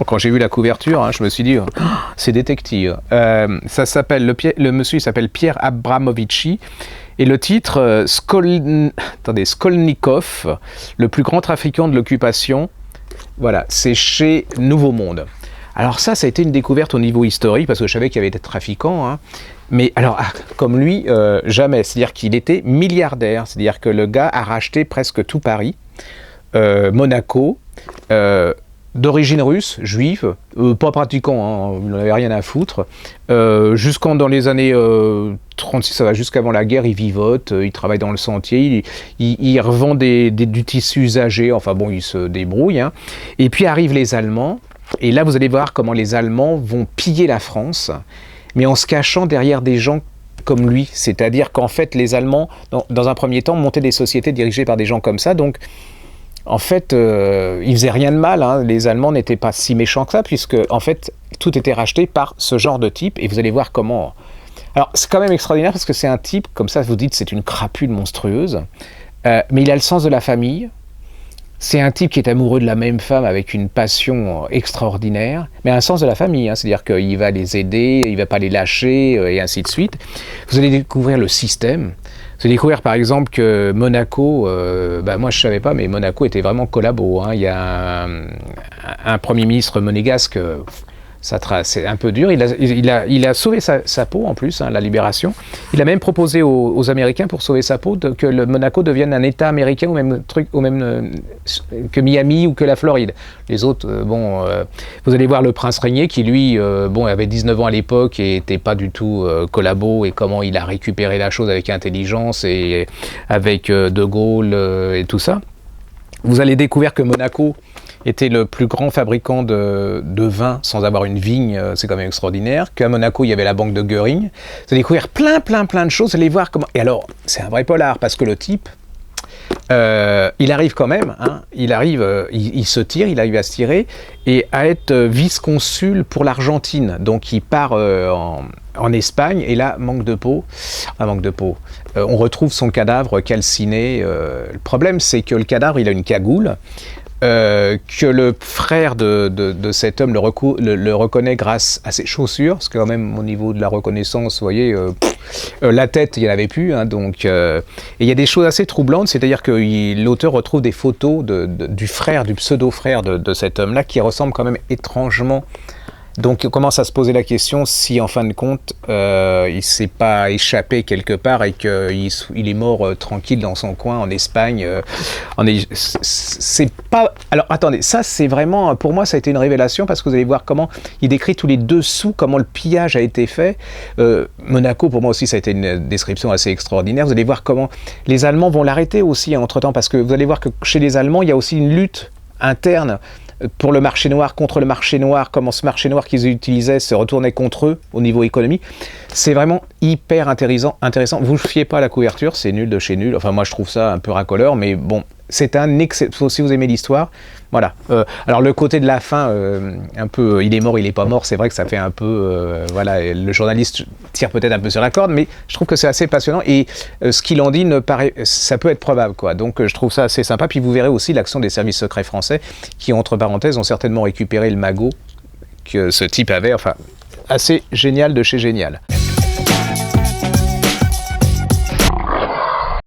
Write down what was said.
quand j'ai vu la couverture, hein, je me suis dit, oh, c'est détective. Ça s'appelle, le monsieur il s'appelle Pierre Abramovici. Et le titre, Skolnikov, le plus grand trafiquant de l'occupation, voilà, c'est chez Nouveau Monde. Alors ça a été une découverte au niveau historique, parce que je savais qu'il y avait des trafiquants, hein. Mais alors, comme lui, jamais. C'est-à-dire qu'il était milliardaire, c'est-à-dire que le gars a racheté presque tout Paris, Monaco, d'origine russe, juive, pas pratiquant, hein, il n'en avait rien à foutre. Jusqu'en dans les années 36, ça va jusqu'avant la guerre, il vivote, il travaille dans le sentier, il revend du tissu usagé, enfin bon, il se débrouille. Hein. Et puis arrivent les Allemands, et là vous allez voir comment les Allemands vont piller la France, mais en se cachant derrière des gens comme lui. C'est-à-dire qu'en fait, les Allemands, dans un premier temps, montaient des sociétés dirigées par des gens comme ça, donc en fait, ils faisaient rien de mal, hein. Les Allemands n'étaient pas si méchants que ça, puisque en fait, tout était racheté par ce genre de type, et vous allez voir comment... Alors, c'est quand même extraordinaire, parce que c'est un type, comme ça, vous dites, c'est une crapule monstrueuse, mais il a le sens de la famille, c'est un type qui est amoureux de la même femme avec une passion extraordinaire, mais un sens de la famille, hein. C'est-à-dire qu'il va les aider, il ne va pas les lâcher, et ainsi de suite. Vous allez découvrir le système. Vous allez découvrir par exemple que Monaco, moi je ne savais pas, mais Monaco était vraiment collabo. Hein. Il y a un Premier ministre monégasque, c'est un peu dur, il a sauvé sa peau en plus, hein, la libération. Il a même proposé aux Américains, pour sauver sa peau, que le Monaco devienne un État américain au même que Miami ou que la Floride. Les autres, vous allez voir le prince régnier qui lui, avait 19 ans à l'époque et n'était pas du tout collabo, et comment il a récupéré la chose avec intelligence et avec De Gaulle et tout ça. Vous allez découvrir que Monaco était le plus grand fabricant de vin sans avoir une vigne, c'est quand même extraordinaire. Qu'à Monaco, il y avait la banque de Göring. Vous allez découvrir plein de choses, vous allez voir comment... Et alors, c'est un vrai polar, parce que le type, il arrive quand même, hein, il se tire, il arrive à se tirer, et à être vice-consul pour l'Argentine. Donc il part en Espagne, et là, manque de peau. On retrouve son cadavre calciné. Le problème, c'est que le cadavre, il a une cagoule, que le frère de cet homme le reconnaît grâce à ses chaussures, parce que quand même au niveau de la reconnaissance, vous voyez, la tête, il n'y en avait plus, hein, donc, et il y a des choses assez troublantes, c'est-à-dire que l'auteur retrouve des photos du pseudo-frère de cet homme-là, qui ressemble quand même étrangement. Donc on commence à se poser la question si en fin de compte il ne s'est pas échappé quelque part et qu'il est mort tranquille dans son coin en Espagne. C'est pas... Alors attendez, ça c'est vraiment, pour moi ça a été une révélation, parce que vous allez voir comment il décrit tous les dessous, comment le pillage a été fait. Monaco, pour moi aussi ça a été une description assez extraordinaire. Vous allez voir comment les Allemands vont l'arrêter aussi entre temps, parce que vous allez voir que chez les Allemands il y a aussi une lutte interne pour le marché noir, contre le marché noir, comment ce marché noir qu'ils utilisaient se retournait contre eux au niveau économie. C'est vraiment hyper intéressant. Vous ne fiez pas à la couverture, c'est nul de chez nul. Enfin, moi je trouve ça un peu racoleur, mais bon, c'est un excellent. Si vous aimez l'histoire, voilà. Alors le côté de la fin, un peu, il est mort, il est pas mort, c'est vrai que ça fait un peu, voilà, le journaliste tire peut-être un peu sur la corde, mais je trouve que c'est assez passionnant, et ce qu'il en dit ça peut être probable, quoi. Donc je trouve ça assez sympa. Puis vous verrez aussi l'action des services secrets français, qui entre parenthèses ont certainement récupéré le magot que ce type avait. Enfin, assez génial de chez génial.